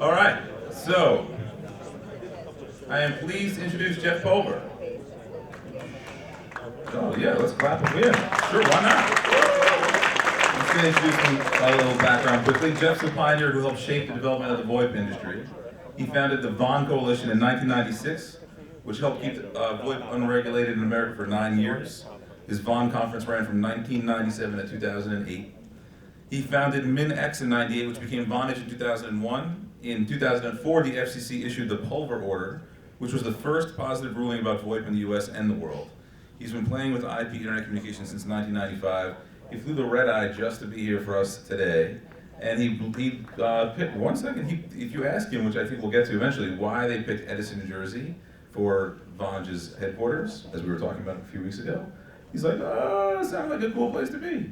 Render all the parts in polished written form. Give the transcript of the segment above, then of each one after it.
All right, so I am pleased to introduce Jeff Pulver. Oh yeah, let's clap him in. Sure, why not? I'm just going to introduce him a little background quickly. Jeff's a pioneer who helped shape the development of the VoIP industry. He founded the VON Coalition in 1996, which helped keep VoIP unregulated in America for 9 years. His VON conference ran from 1997 to 2008. He founded MinX in 98, which became Vonage in 2001. In 2004, the FCC issued the Pulver order, which was the first positive ruling about VoIP in the US and the world. He's been playing with IP internet communications since 1995. He flew the red eye just to be here for us today. And he picked, one second, if you ask him, which I think we'll get to eventually, why they picked Edison, New Jersey for Vonage's headquarters, as we were talking about a few weeks ago, he's like, oh, it sounds like a cool place to be.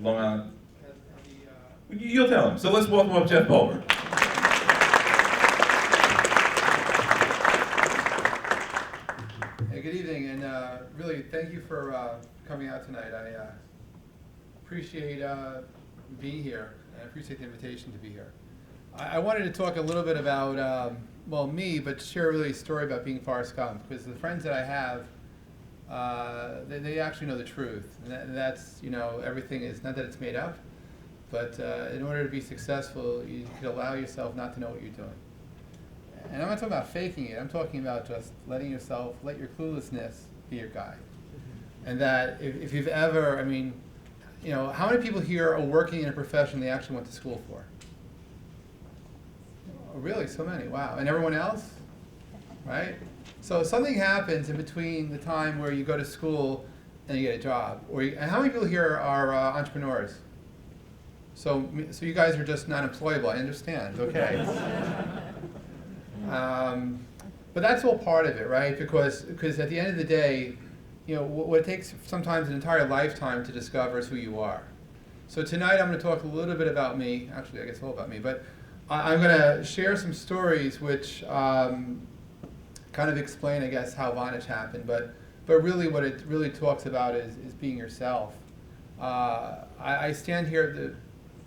Long Island. You'll tell him. So let's welcome up Jeff Pulver. Hey, good evening, and really thank you for coming out tonight. I appreciate being here, and I appreciate the invitation to be here. I wanted to talk a little bit about, well, me, but share really a story about being Forrest Gump, because the friends that I have, they actually know the truth. And that's, you know, everything is, not that it's made up, but in order to be successful, you could allow yourself not to know what you're doing. And I'm not talking about faking it, I'm talking about just letting yourself, let your cluelessness be your guide. And that if you've ever, I mean, you know, how many people here are working in a profession they actually went to school for? Oh, really, so many, wow. And everyone else? Right? So something happens in between the time where you go to school and you get a job. And how many people here are entrepreneurs? So you guys are just not employable, I understand, okay. But that's all part of it, right? Because at the end of the day, you know, what it takes sometimes an entire lifetime to discover is who you are. So tonight I'm going to talk a little bit about me, actually I guess all about me, but I'm going to share some stories which kind of explain, I guess, how Vonage happened, but really what it really talks about is being yourself. I stand here,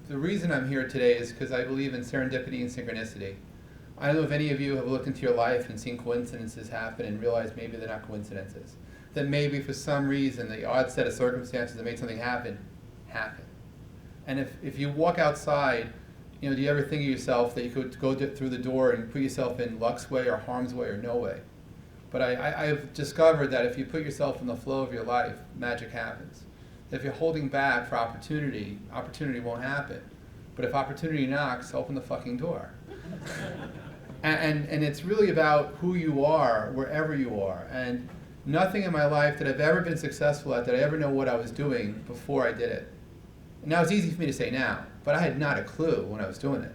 the reason I'm here today is because I believe in serendipity and synchronicity. I don't know if any of you have looked into your life and seen coincidences happen and realized maybe they're not coincidences. That maybe for some reason the odd set of circumstances that made something happen. And if you walk outside, you know, do you ever think of yourself that you could go through the door and put yourself in luck's way or harm's way or no way? But I've discovered that if you put yourself in the flow of your life, magic happens. If you're holding back for opportunity, opportunity won't happen. But if opportunity knocks, open the fucking door. And it's really about who you are, wherever you are. And nothing in my life that I've ever been successful at, that I ever know what I was doing before I did it. And now it's easy for me to say now, but I had not a clue when I was doing it.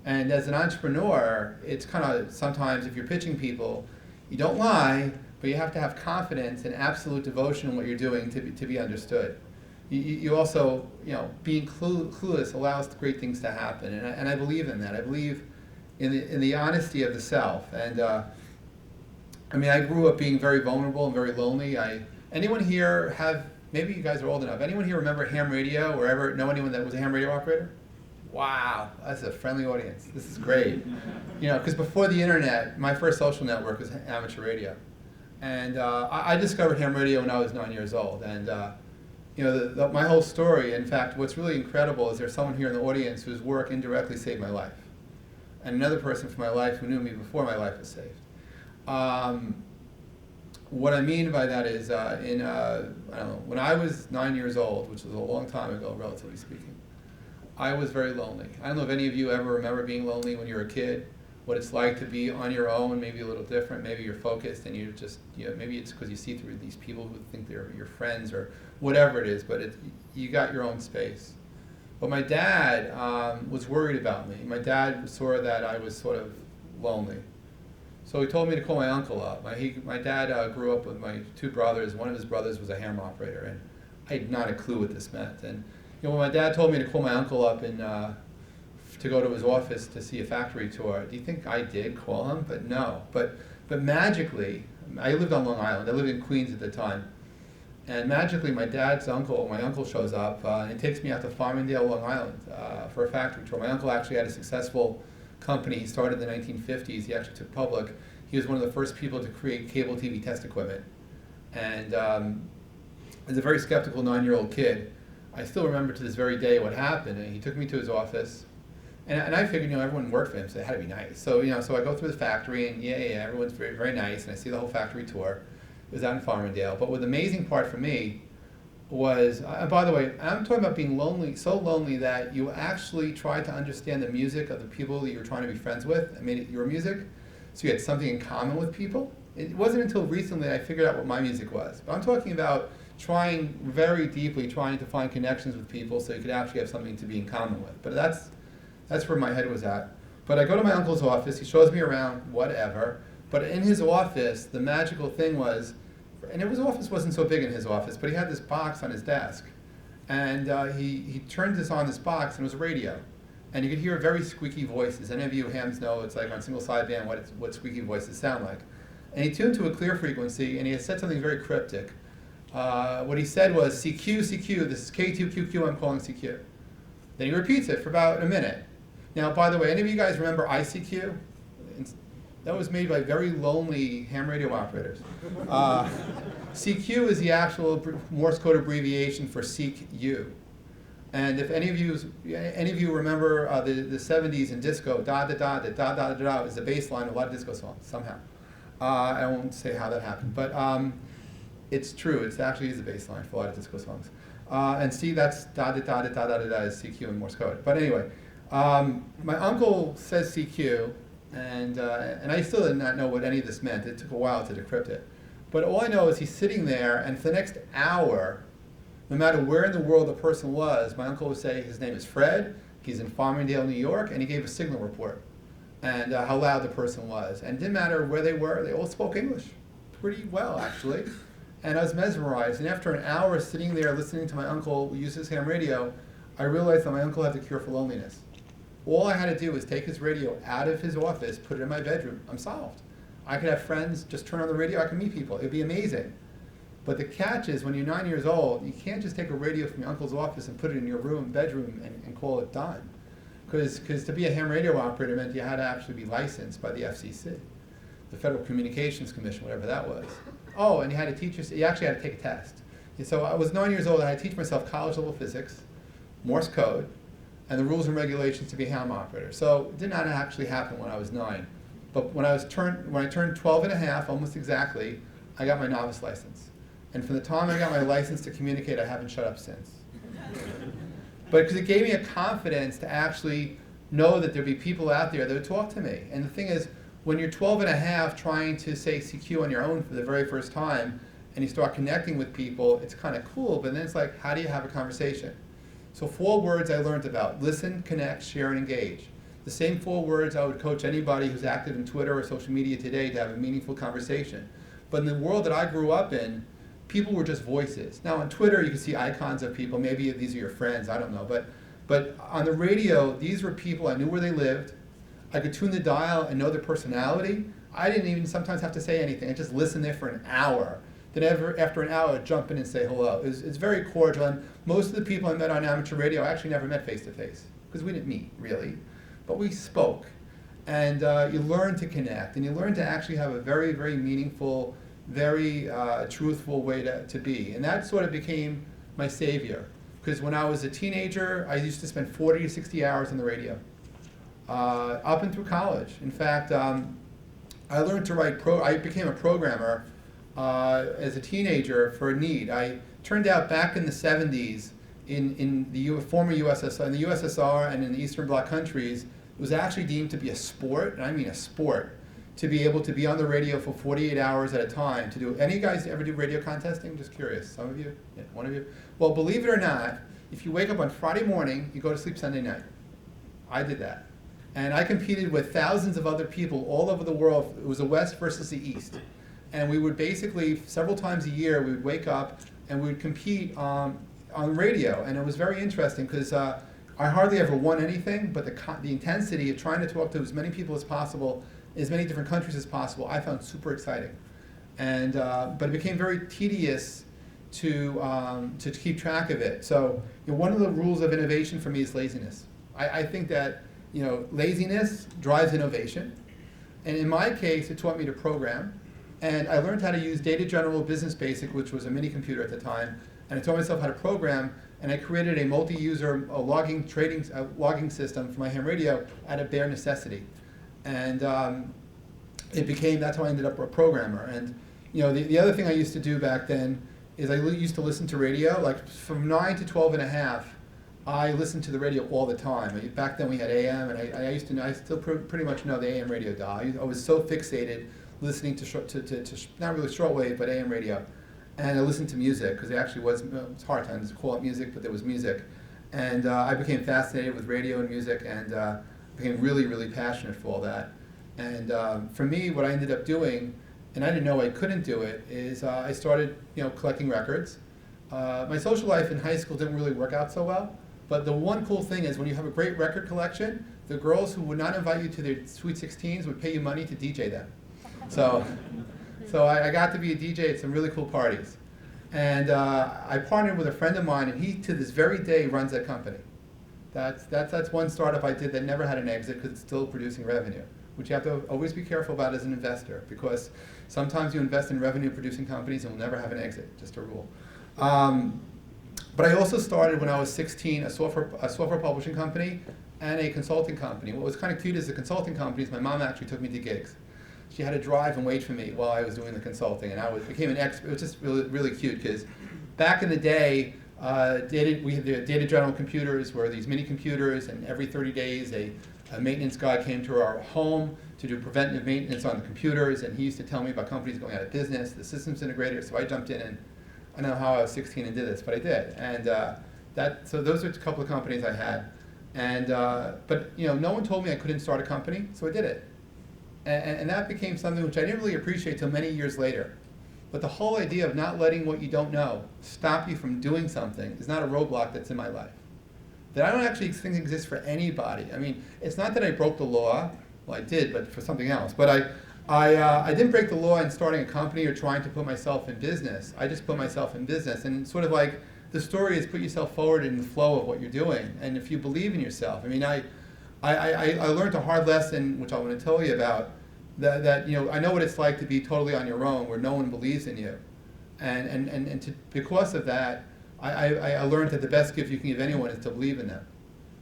And as an entrepreneur, it's kind of, sometimes if you're pitching people, you don't lie, but you have to have confidence and absolute devotion in what you're doing to be understood. You also, you know, being clueless allows great things to happen, and I believe in that. I believe in the honesty of the self. And I mean, I grew up being very vulnerable and very lonely. Anyone here have, maybe you guys are old enough, anyone here remember ham radio or ever know anyone that was a ham radio operator? Wow, that's a friendly audience. This is great. You know, because before the internet, my first social network was amateur radio. And I discovered ham radio when I was 9 years old. And you know, my whole story, in fact, what's really incredible is there's someone here in the audience whose work indirectly saved my life. And another person from my life who knew me before my life was saved. What I mean by that is, I don't know, when I was 9 years old, which was a long time ago, relatively speaking, I was very lonely. I don't know if any of you ever remember being lonely when you were a kid, what it's like to be on your own, maybe a little different, maybe you're focused and you're just, you know, maybe it's because you see through these people who think they're your friends or whatever it is, but you got your own space. But my dad was worried about me. My dad saw that I was sort of lonely. So he told me to call my uncle up. My dad grew up with my two brothers. One of his brothers was a ham operator, and I had not a clue what this meant. And you know, when my dad told me to call my uncle up and to go to his office to see a factory tour, do you think I did call him? But no. But magically, I lived on Long Island. I lived in Queens at the time. And magically, my uncle shows up and he takes me out to Farmingdale, Long Island for a factory tour. My uncle actually had a successful company. He started in the 1950s. He actually took public. He was one of the first people to create cable TV test equipment. And as a very skeptical 9-year-old kid, I still remember to this very day what happened. And he took me to his office. And I figured, everyone worked for him, so it had to be nice. So, so I go through the factory, and everyone's very, very nice, and I see the whole factory tour. It was out in Farmingdale. But what the amazing part for me was, by the way, I'm talking about being lonely, so lonely that you actually try to understand the music of the people that you're trying to be friends with. I mean, your music, so you had something in common with people. It wasn't until recently I figured out what my music was. But I'm talking about trying very deeply, trying to find connections with people so you could actually have something to be in common with. But that's where my head was at. But I go to my uncle's office, he shows me around, whatever. But in his office, the magical thing was, and his office wasn't so big in his office, but he had this box on his desk. And he turned this box, and it was a radio. And you could hear very squeaky voices. Any of you hams know it's like on single sideband what squeaky voices sound like. And he tuned to a clear frequency, and he had said something very cryptic. What he said was, CQ, CQ, this is K2QQ, I'm calling CQ. Then he repeats it for about a minute. Now, by the way, any of you guys remember ICQ? That was made by very lonely ham radio operators. CQ is the actual Morse code abbreviation for seek you. And if any of you remember the 70s in disco, da da da da da da da da is the bass line of a lot of disco songs somehow. I won't say how that happened, but it's true. It actually is the bass line for a lot of disco songs. And see, that's da da da da da da da da is CQ in Morse code. But anyway, my uncle says CQ. And I still did not know what any of this meant. It took a while to decrypt it. But all I know is he's sitting there, and for the next hour, no matter where in the world the person was, my uncle would say his name is Fred, he's in Farmingdale, New York, and he gave a signal report and how loud the person was. And it didn't matter where they were, they all spoke English pretty well, actually. And I was mesmerized. And after an hour sitting there listening to my uncle use his ham radio, I realized that my uncle had the cure for loneliness. All I had to do was take his radio out of his office, put it in my bedroom. I'm solved. I could have friends, just turn on the radio, I can meet people. It'd be amazing. But the catch is, when you're 9 years old, you can't just take a radio from your uncle's office and put it in your bedroom, and call it done. Because to be a ham radio operator meant you had to actually be licensed by the FCC, the Federal Communications Commission, whatever that was. Oh, and you actually had to take a test. So I was 9 years old, I had to teach myself college-level physics, Morse code, and the rules and regulations to be a ham operator. So it did not actually happen when I was 9. But when I turned 12 and a half, almost exactly, I got my novice license. And from the time I got my license to communicate, I haven't shut up since. But because it gave me a confidence to actually know that there'd be people out there that would talk to me. And the thing is, when you're 12 and a half trying to say CQ on your own for the very first time, and you start connecting with people, it's kind of cool, but then it's like, how do you have a conversation? So 4 words I learned about: listen, connect, share, and engage. The same 4 words I would coach anybody who's active in Twitter or social media today to have a meaningful conversation. But in the world that I grew up in, people were just voices. Now on Twitter, you can see icons of people. Maybe these are your friends, I don't know. But on the radio, these were people, I knew where they lived. I could tune the dial and know their personality. I didn't even sometimes have to say anything. I just listened there for an hour. Then after an hour, I'd jump in and say hello. It's very cordial. And most of the people I met on amateur radio, I actually never met face to face, because we didn't meet, really. But we spoke. And you learn to connect. And you learn to actually have a very, very meaningful, very truthful way to be. And that sort of became my savior. Because when I was a teenager, I used to spend 40 to 60 hours on the radio, up and through college. In fact, I learned to write, I became a programmer as a teenager for a need. I turned out back in the 70s, in the former USSR, in the USSR and in the Eastern Bloc countries, it was actually deemed to be a sport, and I mean a sport, to be able to be on the radio for 48 hours at a time. To do, any of you guys ever do radio contesting? Just curious. Some of you? Yeah, one of you? Well, believe it or not, if you wake up on Friday morning, you go to sleep Sunday night. I did that. And I competed with thousands of other people all over the world. It was the West versus the East. And we would basically, several times a year, we would wake up and we would compete on radio. And it was very interesting because I hardly ever won anything, but the intensity of trying to talk to as many people as possible, as many different countries as possible, I found super exciting. And but it became very tedious to keep track of it. So one of the rules of innovation for me is laziness. I think that laziness drives innovation. And in my case, it taught me to program. And I learned how to use Data General Business Basic, which was a mini computer at the time. And I taught myself how to program. And I created a multi-user logging system for my ham radio out of bare necessity. And that's how I ended up a programmer. And the other thing I used to do back then is I used to listen to radio. Like from 9 to 12 and a half, I listened to the radio all the time. Back then we had AM, and I still pretty much know the AM radio dial. I was so fixated listening to not really shortwave, but AM radio. And I listened to music, because it actually was, it's hard times to call it music, but there was music. And I became fascinated with radio and music, and became really, really passionate for all that. And for me, what I ended up doing, and I didn't know I couldn't do it, is I started collecting records. My social life in high school didn't really work out so well. But the one cool thing is when you have a great record collection, the girls who would not invite you to their Sweet 16s would pay you money to DJ them. So I got to be a DJ at some really cool parties. And I partnered with a friend of mine, and he, to this very day, runs that company. That's one startup I did that never had an exit because it's still producing revenue, which you have to always be careful about as an investor, because sometimes you invest in revenue-producing companies and will never have an exit, just a rule. But I also started when I was 16 a software publishing company and a consulting company. What was kind of cute is the consulting companies, my mom actually took me to gigs. She had to drive and wait for me while I was doing the consulting, and became an expert. It was just really, really cute, because back in the day, we had the Data General computers were these mini computers, and every 30 days a maintenance guy came to our home to do preventative maintenance on the computers, and he used to tell me about companies going out of business, the systems integrator. So I jumped in, and I don't know how I was 16 and did this, but I did. And so those are a couple of companies I had. And but no one told me I couldn't start a company, so I did it. And that became something which I didn't really appreciate till many years later. But the whole idea of not letting what you don't know stop you from doing something is not a roadblock that's in my life. That I don't actually think exists for anybody. I mean, it's not that I broke the law. Well, I did, but for something else. But I didn't break the law in starting a company or trying to put myself in business. I just put myself in business. And it's sort of like the story is put yourself forward in the flow of what you're doing. And if you believe in yourself, I mean, I learned a hard lesson, which I want to tell you about, that I know what it's like to be totally on your own, where no one believes in you, and because of that, I learned that the best gift you can give anyone is to believe in them,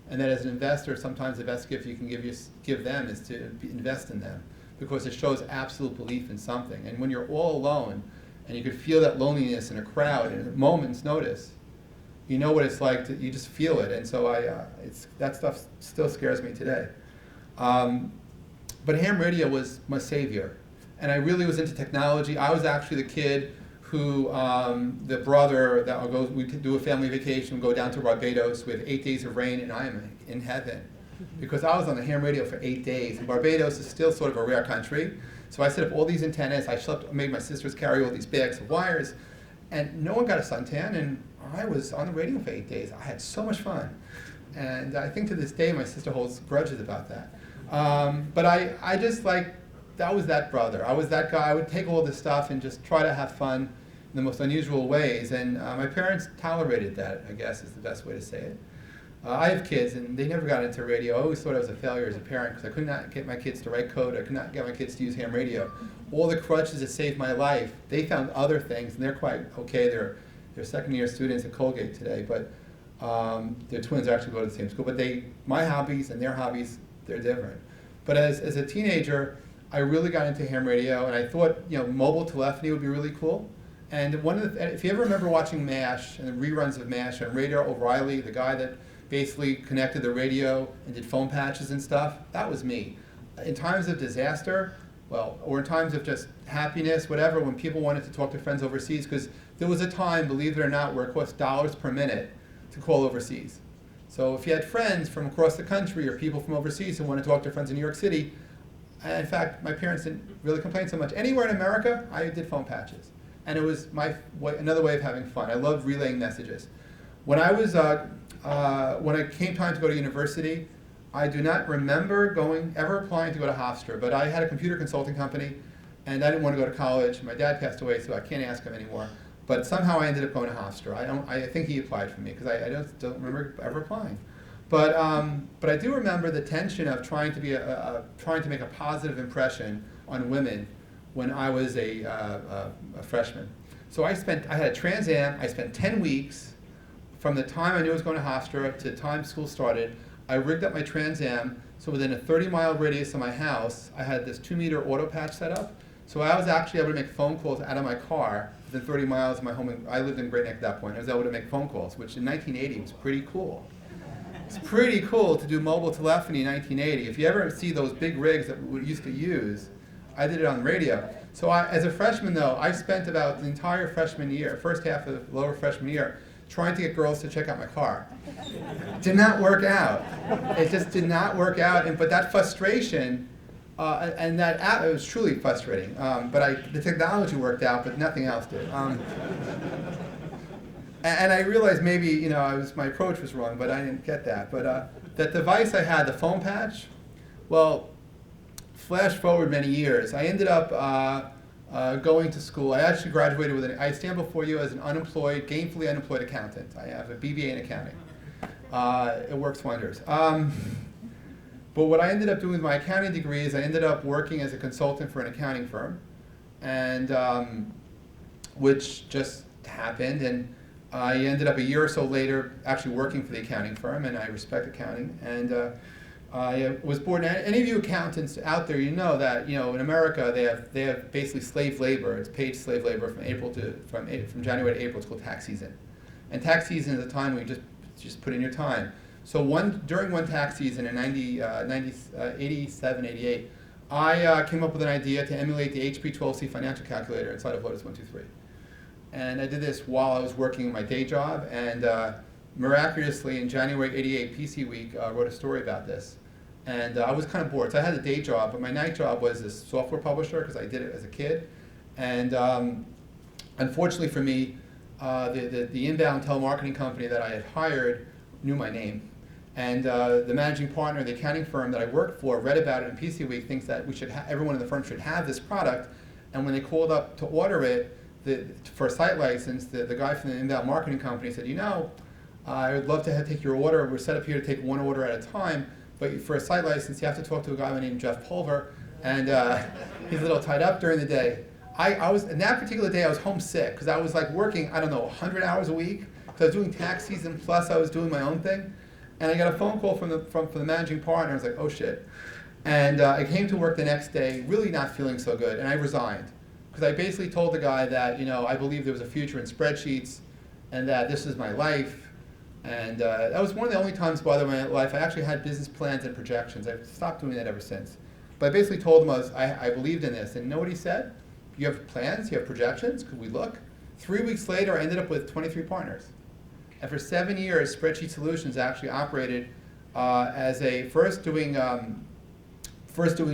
and that as an investor, sometimes the best gift you can give them is to invest in them, because it shows absolute belief in something. And when you're all alone, and you could feel that loneliness in a crowd at a moment's notice, you know what it's like you just feel it. And so that stuff still scares me today. But ham radio was my savior. And I really was into technology. I was actually the kid who, the brother that we could do a family vacation, go down to Barbados. We have 8 days of rain, and I am in heaven. Because I was on the ham radio for 8 days. And Barbados is still sort of a rare country. So I set up all these antennas. I made my sisters carry all these bags of wires. And no one got a suntan, and I was on the radio for 8 days. I had so much fun. And I think to this day, my sister holds grudges about that. But I just that was that brother. I was that guy. I would take all this stuff and just try to have fun in the most unusual ways. And my parents tolerated that, I guess is the best way to say it. I have kids, and they never got into radio. I always thought I was a failure as a parent because I could not get my kids to write code. I could not get my kids to use ham radio. All the crutches that saved my life, they found other things, and they're quite okay. They're second-year students at Colgate today, but their twins actually go to the same school. But my hobbies and their hobbies, they're different. But as a teenager, I really got into ham radio, and I thought mobile telephony would be really cool. And if you ever remember watching MASH and the reruns of MASH and Radio O'Reilly, the guy that basically connected the radio and did phone patches and stuff, that was me. In times of disaster, or in times of just happiness, whatever, when people wanted to talk to friends overseas, because there was a time, believe it or not, where it cost dollars per minute to call overseas. So if you had friends from across the country or people from overseas who wanted to talk to friends in New York City, in fact, my parents didn't really complain so much. Anywhere in America, I did phone patches. And it was another way of having fun. I loved relaying messages. When I came time to go to university, I do not remember ever applying to go to Hofstra, but I had a computer consulting company, and I didn't want to go to college. My dad passed away, so I can't ask him anymore. But somehow I ended up going to Hofstra. I think he applied for me because I don't remember ever applying. But I do remember the tension of trying to make a positive impression on women when I was a freshman. So I had a Trans Am. I spent 10 weeks from the time I knew I was going to Hofstra to the time school started. I rigged up my Trans Am, so within a 30-mile radius of my house, I had this 2-meter auto patch set up. So I was actually able to make phone calls out of my car within 30 miles of my home. I lived in Great Neck at that point. I was able to make phone calls, which in 1980 was pretty cool. It's pretty cool to do mobile telephony in 1980. If you ever see those big rigs that we used to use, I did it on the radio. So as a freshman, though, I spent about the entire freshman year, first half of the lower freshman year, trying to get girls to check out my car. Did not work out. It just did not work out. But that frustration, and it was truly frustrating. But the technology worked out, but nothing else did. And I realized maybe my approach was wrong, but I didn't get that. But that device I had, the phone patch, well, flash forward many years. I ended up going to school. I actually graduated with I stand before you as an gainfully unemployed accountant. I have a BBA in accounting. It works wonders. But what I ended up doing with my accounting degree is I ended up working as a consultant for an accounting firm, and which just happened. And I ended up a year or so later actually working for the accounting firm, and I respect accounting. And I was born. Any of you accountants out there, you know that in America they have basically slave labor. It's paid slave labor from January to April. It's called tax season, and tax season is a time where you just put in your time. So during one tax season in 87, 88, I came up with an idea to emulate the HP 12C financial calculator inside of Lotus 123. And I did this while I was working in my day job, and miraculously in January 88, PC Week wrote a story about this. And I was kind of bored, so I had a day job, but my night job was this software publisher because I did it as a kid. And unfortunately for me, the inbound telemarketing company that I had hired knew my name. And the managing partner of the accounting firm that I worked for read about it in PC Week, thinks that everyone in the firm should have this product. And when they called up to order it for a site license, the guy from the inbound marketing company said, I would love to take your order. We're set up here to take one order at a time, but for a site license, you have to talk to a guy named Jeff Pulver, and he's a little tied up during the day. I was, in that particular day, I was homesick, because I was like working, 100 hours a week, because I was doing tax season, plus I was doing my own thing. And I got a phone call from the managing partner. I was like, oh shit. And I came to work the next day, really not feeling so good, and I resigned. Because I basically told the guy that, I believed there was a future in spreadsheets, and that this is my life. And that was one of the only times, by the way, in my life I actually had business plans and projections. I've stopped doing that ever since. But I basically told him I believed in this. And you know what he said? You have plans? You have projections? Could we look? 3 weeks later, I ended up with 23 partners. And for 7 years, Spreadsheet Solutions actually operated as first doing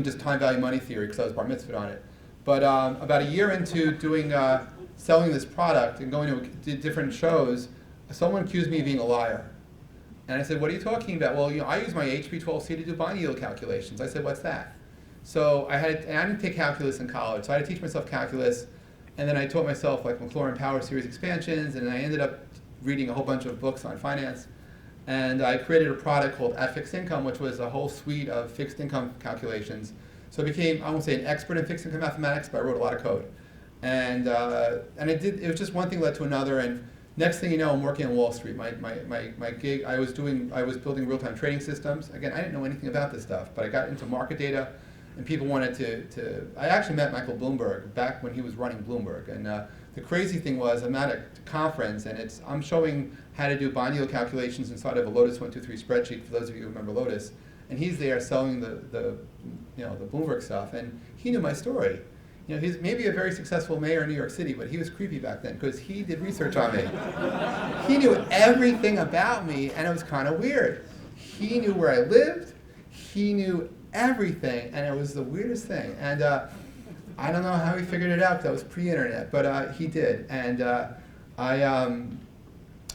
just time value money theory, because I was bar mitzvahed on it. But about a year into selling this product and going to different shows, someone accused me of being a liar. And I said, what are you talking about? Well, I use my HP 12C to do bond yield calculations. I said, what's that? So I didn't take calculus in college, so I had to teach myself calculus. And then I taught myself like McLaurin Power Series expansions, and I ended up reading a whole bunch of books on finance. And I created a product called At Fixed Income, which was a whole suite of fixed income calculations. So I became, I won't say an expert in fixed income mathematics, but I wrote a lot of code. And it was just one thing led to another, and next thing you know, I'm working on Wall Street. My gig, I was building real-time trading systems. Again, I didn't know anything about this stuff, but I got into market data, and people wanted to I actually met Michael Bloomberg back when he was running Bloomberg. And the crazy thing was, I'm at a conference, and I'm showing how to do bond yield calculations inside of a Lotus 123 spreadsheet, for those of you who remember Lotus. And he's there selling the Bloomberg stuff, and he knew my story. He's maybe a very successful mayor in New York City, but he was creepy back then because he did research on me. He knew everything about me, and it was kind of weird. He knew where I lived. He knew everything, and it was the weirdest thing. And I don't know how he figured it out, because that was pre-internet, but he did. And I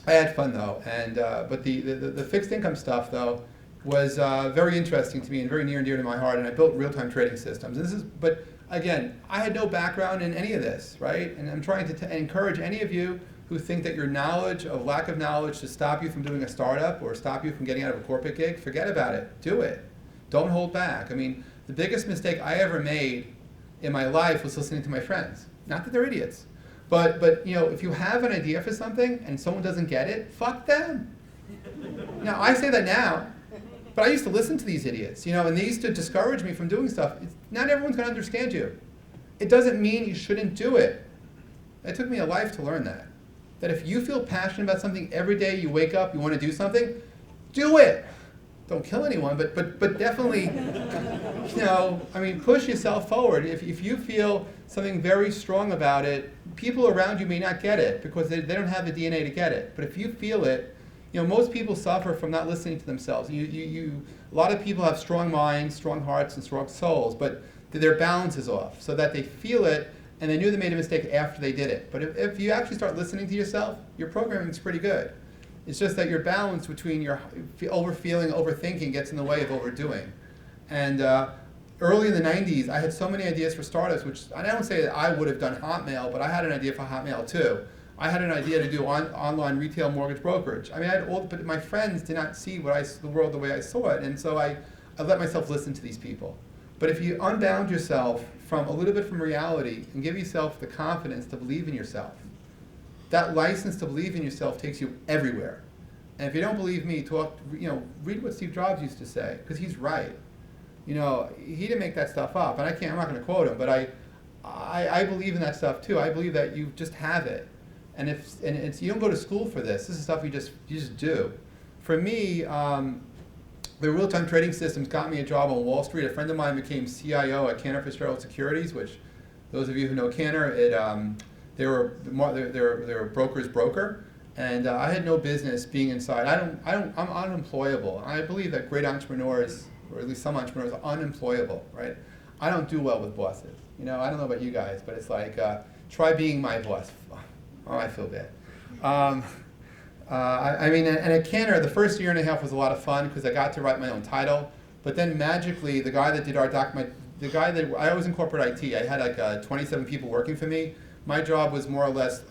had fun though. And but the fixed income stuff though was very interesting to me and very near and dear to my heart. And I built real-time trading systems. And but again, I had no background in any of this, right? And I'm trying to encourage any of you who think that your knowledge or lack of knowledge should stop you from doing a startup or stop you from getting out of a corporate gig, forget about it. Do it. Don't hold back. I mean, the biggest mistake I ever made in my life was listening to my friends. Not that they're idiots, but you know, if you have an idea for something and someone doesn't get it, fuck them. Now, I say that now, but I used to listen to these idiots, you know, and they used to discourage me from doing stuff. Not everyone's going to understand you. It doesn't mean you shouldn't do it. It took me a life to learn that. That if you feel passionate about something every day you wake up, you want to do something, do it. Don't kill anyone, but definitely, you know, I mean, push yourself forward. If you feel something very strong about it, people around you may not get it because they don't have the DNA to get it. But if you feel it, you know, most people suffer from not listening to themselves. A lot of people have strong minds, strong hearts, and strong souls, but their balance is off, so that they feel it and they knew they made a mistake after they did it. But if you actually start listening to yourself, your programming is pretty good. It's just that your balance between your overfeeling, overthinking gets in the way of overdoing. And early in the 90s, I had so many ideas for startups, which I don't say that I would have done Hotmail, but I had an idea for Hotmail too. I had an idea to do online retail mortgage brokerage. I mean, but my friends did not see the world the way I saw it, and so I let myself listen to these people. But if you unbound yourself from a little bit from reality and give yourself the confidence to believe in yourself, that license to believe in yourself takes you everywhere. And if you don't believe me, read what Steve Jobs used to say, because he's right. You know, he didn't make that stuff up, and I'm not going to quote him, but I believe in that stuff too. I believe that you just have it, and you don't go to school for this. This is stuff you just do. For me, the real-time trading systems got me a job on Wall Street. A friend of mine became CIO at Cantor Fitzgerald Securities, which those of you who know Cantor, they were a broker's broker, and I had no business being inside. I'm unemployable. I believe that great entrepreneurs, or at least some entrepreneurs, are unemployable, right? I don't do well with bosses. You know, I don't know about you guys, but it's like, try being my boss. Oh, I feel bad. I mean, and at Cantor, the first year and a half was a lot of fun because I got to write my own title. But then magically, the guy that did our document, I was in corporate IT. I had like 27 people working for me. My job was more or less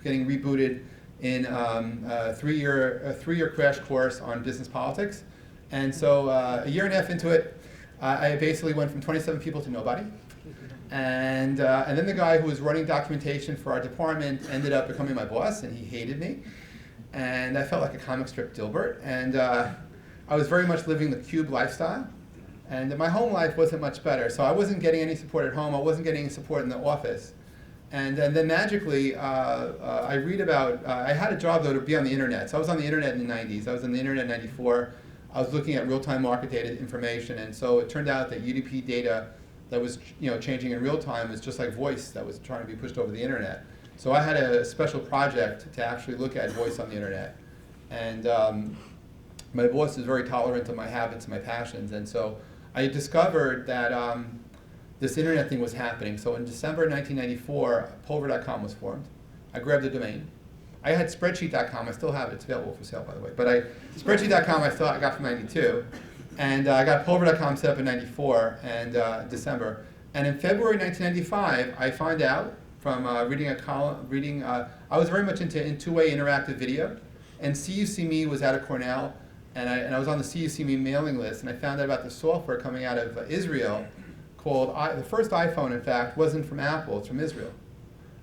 getting rebooted in a three-year crash course on business politics. And so a year and a half into it, I basically went from 27 people to nobody. And then the guy who was running documentation for our department ended up becoming my boss, and he hated me. And I felt like a comic strip Dilbert. And I was very much living the cube lifestyle. And my home life wasn't much better. So I wasn't getting any support at home. I wasn't getting any support in the office. And then magically, I read about, I had a job though to be on the internet. So I was on the internet in the 90s. I was on the internet in 94. I was looking at real-time market data information. And so it turned out that UDP data that was changing in real time was just like voice that was trying to be pushed over the internet. So I had a special project to actually look at voice on the internet. And my boss is very tolerant of my habits and my passions. And so I discovered that this internet thing was happening. So in December 1994, Pulver.com was formed. I grabbed the domain. I had Spreadsheet.com. I still have it. It's available for sale, by the way. But Spreadsheet.com I got from 92. And I got Pulver.com set up in 94 and December. And in February 1995, I found out from reading a column, I was very much into two-way interactive video. And CUCME was out of Cornell. And I was on the CUCME mailing list. And I found out about the software coming out of Israel called, the first iPhone, in fact, wasn't from Apple. It's from Israel.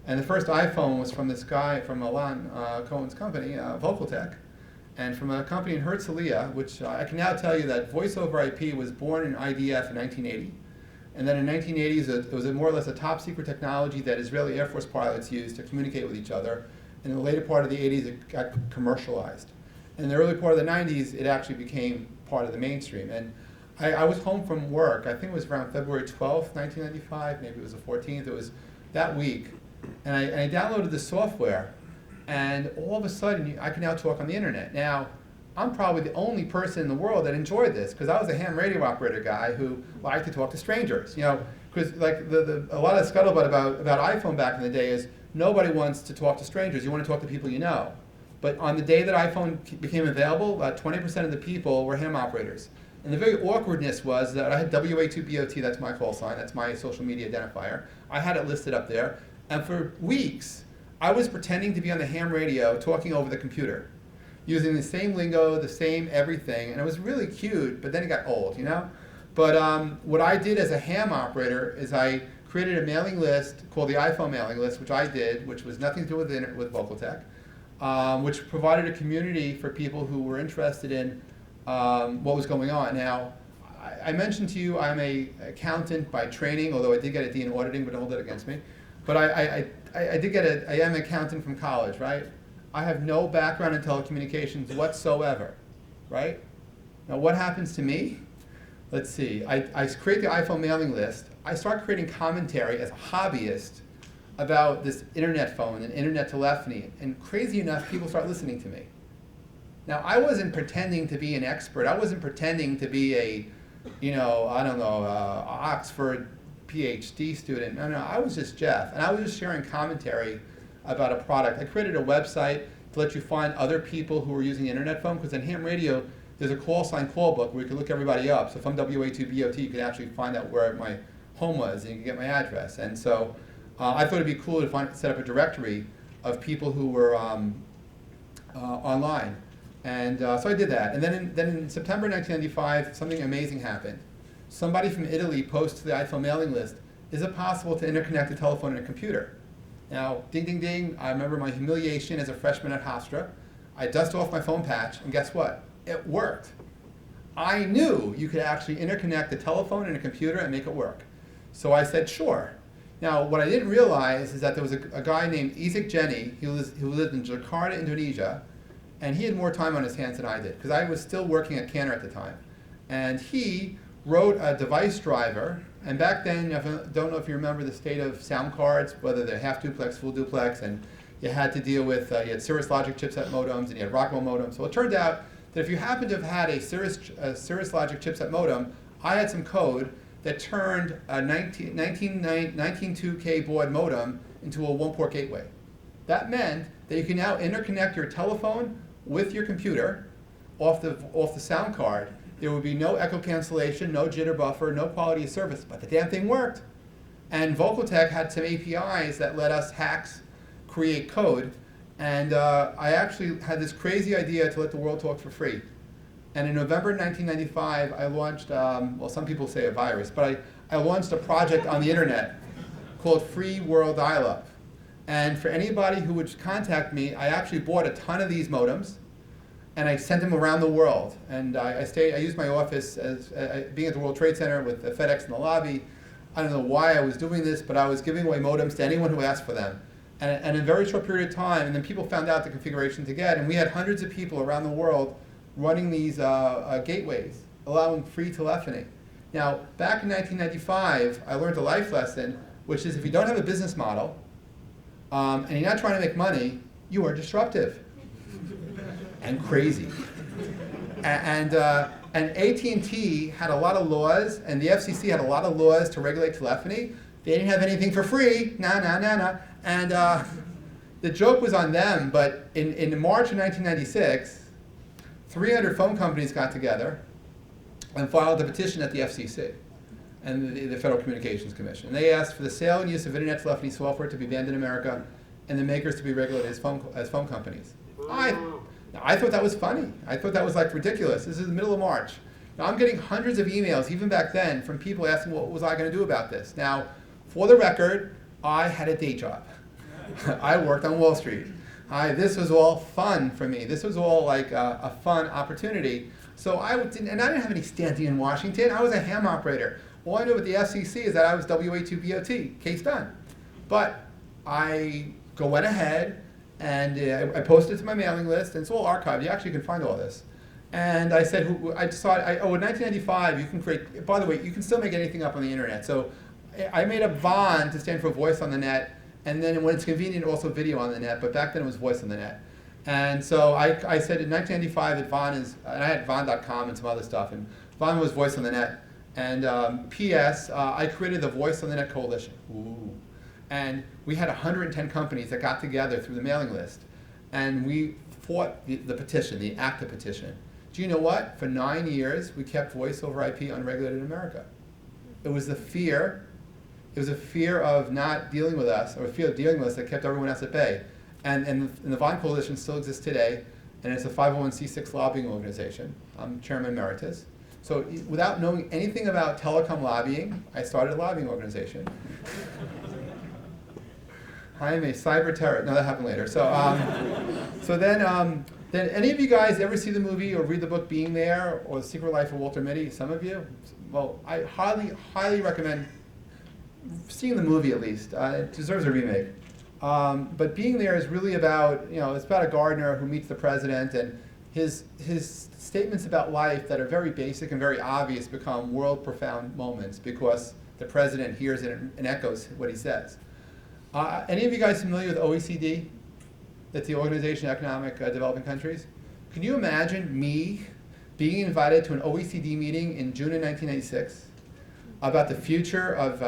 And the first iPhone was from this guy from Milan Cohen's company, Vocaltech. And from a company in Herzliya, which I can now tell you that voice over IP was born in IDF in 1980. And then in 1980s, it was more or less a top secret technology that Israeli Air Force pilots used to communicate with each other. And in the later part of the 80s, it got commercialized. In the early part of the 90s, it actually became part of the mainstream. And I was home from work, I think it was around February 12th, 1995, maybe it was the 14th, it was that week. And I downloaded the software. And all of a sudden, I can now talk on the internet. Now, I'm probably the only person in the world that enjoyed this, because I was a ham radio operator guy who liked to talk to strangers. Because like a lot of scuttlebutt about iPhone back in the day is nobody wants to talk to strangers. You want to talk to people you know. But on the day that iPhone became available, about 20% of the people were ham operators. And the very awkwardness was that I had WA2BOT, that's my call sign, that's my social media identifier. I had it listed up there. And for weeks, I was pretending to be on the ham radio talking over the computer, using the same lingo, the same everything. And it was really cute, but then it got old, you know? But what I did as a ham operator is I created a mailing list called the iPhone mailing list, which I did, which was nothing to do with Vocal Tech, which provided a community for people who were interested in what was going on. Now, I mentioned to you I'm an accountant by training, although I did get a D in auditing, but don't hold it against me. But I am an accountant from college, right? I have no background in telecommunications whatsoever, right? Now, what happens to me? Let's see, I create the iPhone mailing list. I start creating commentary as a hobbyist about this internet phone and internet telephony, and crazy enough, people start listening to me. Now, I wasn't pretending to be an expert. I wasn't pretending to be a, Oxford PhD student. No, I was just Jeff, and I was just sharing commentary about a product. I created a website to let you find other people who were using the internet phone, because in ham radio, there's a call sign call book where you can look everybody up. So if I'm WA2BOT, you can actually find out where my home was, and you can get my address. And so I thought it'd be cool to set up a directory of people who were online. And so I did that. And then in September 1995, something amazing happened. Somebody from Italy posted to the iPhone mailing list, is it possible to interconnect a telephone and a computer? Now, ding, ding, ding, I remember my humiliation as a freshman at Hofstra. I dusted off my phone patch, and guess what? It worked. I knew you could actually interconnect a telephone and a computer and make it work. So I said, sure. Now, what I didn't realize is that there was a guy named Isaac Jenny who lived in Jakarta, Indonesia, and he had more time on his hands than I did, because I was still working at Cantor at the time. And he wrote a device driver, and back then, I don't know if you remember the state of sound cards, whether they're half duplex, full duplex, and you had to deal with, you had Cirrus Logic chipset modems, and you had Rockwell modems. So it turned out that if you happened to have had a Cirrus Logic chipset modem, I had some code that turned a 19.2K baud modem into a one-port gateway. That meant that you can now interconnect your telephone with your computer off the sound card. There would be no echo cancellation, no jitter buffer, no quality of service, but the damn thing worked. And Vocal Tech had some APIs that let us hacks create code. And I actually had this crazy idea to let the world talk for free. And in November 1995, I launched, well, some people say a virus, but I launched a project on the internet called Free World Dial-Up. And for anybody who would contact me, I actually bought a ton of these modems, and I sent them around the world. And I used my office as being at the World Trade Center with the FedEx in the lobby. I don't know why I was doing this, but I was giving away modems to anyone who asked for them. And in a very short period of time, and then people found out the configuration to get, and we had hundreds of people around the world running these gateways, allowing free telephony. Now, back in 1995, I learned a life lesson, which is if you don't have a business model, and you're not trying to make money, you are disruptive and crazy. And AT&T had a lot of laws, and the FCC had a lot of laws to regulate telephony. They didn't have anything for free, nah. And the joke was on them, but in March of 1996, 300 phone companies got together and filed a petition at the FCC and the Federal Communications Commission. And they asked for the sale and use of internet telephony software to be banned in America and the makers to be regulated as phone companies. I thought that was funny. I thought that was like ridiculous. This is the middle of March. Now I'm getting hundreds of emails, even back then, from people asking what was I going to do about this. Now, for the record, I had a day job. I worked on Wall Street. This was all fun for me. This was all like a fun opportunity. So I didn't have any standing in Washington. I was a ham operator. All I knew with the FCC is that I was WA2BOT, case done. But I went ahead and I posted it to my mailing list, and it's all archived. You actually can find all this. And I said, in 1995, you can create, by the way, you can still make anything up on the internet. So I made up VON to stand for Voice on the Net, and then when it's convenient, also video on the net, but back then it was voice on the net. And so I said in 1995 that VON is, and I had VON.com and some other stuff, and VON was voice on the net. And P.S., I created the Voice on the Net Coalition. Ooh. And we had 110 companies that got together through the mailing list, and we fought the petition, the ACTA petition, Do you know what? For 9 years, we kept voice over IP unregulated in America. It was the fear. It was a fear of not dealing with us, or a fear of dealing with us, that kept everyone else at bay. And the Vaughn Coalition still exists today, and it's a 501c6 lobbying organization. I'm chairman emeritus. So without knowing anything about telecom lobbying, I started a lobbying organization. I'm a cyber terrorist. No, that happened later. So, then any of you guys ever see the movie or read the book Being There or The Secret Life of Walter Mitty? Some of you? Well, I highly recommend seeing the movie at least. It deserves a remake. But Being There is really about, it's about a gardener who meets the president, and his statements about life that are very basic and very obvious become world profound moments because the president hears it and echoes what he says. Any of you guys familiar with OECD? That's the Organization of Economic Developing Countries. Can you imagine me being invited to an OECD meeting in June of 1996 about the future of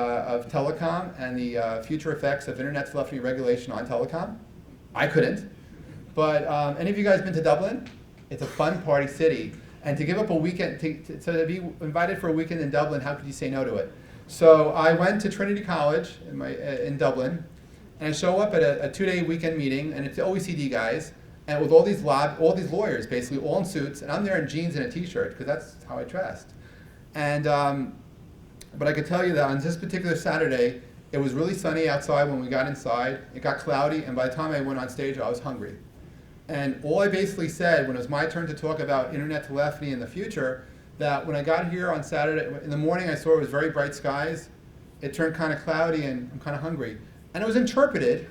telecom and the future effects of internet telephony regulation on telecom? I couldn't. But any of you guys been to Dublin? It's a fun party city. And to give up a weekend, to be invited for a weekend in Dublin, how could you say no to it? So I went to Trinity College in Dublin, and I show up at a 2-day weekend meeting, and it's the OECD guys, and with all these lawyers, basically, all in suits, and I'm there in jeans and a t-shirt, because that's how I dressed. And, but I could tell you that on this particular Saturday, it was really sunny outside when we got inside. It got cloudy, and by the time I went on stage, I was hungry. And all I basically said when it was my turn to talk about internet telephony in the future, that when I got here on Saturday, in the morning I saw it was very bright skies. It turned kind of cloudy and I'm kind of hungry. And it was interpreted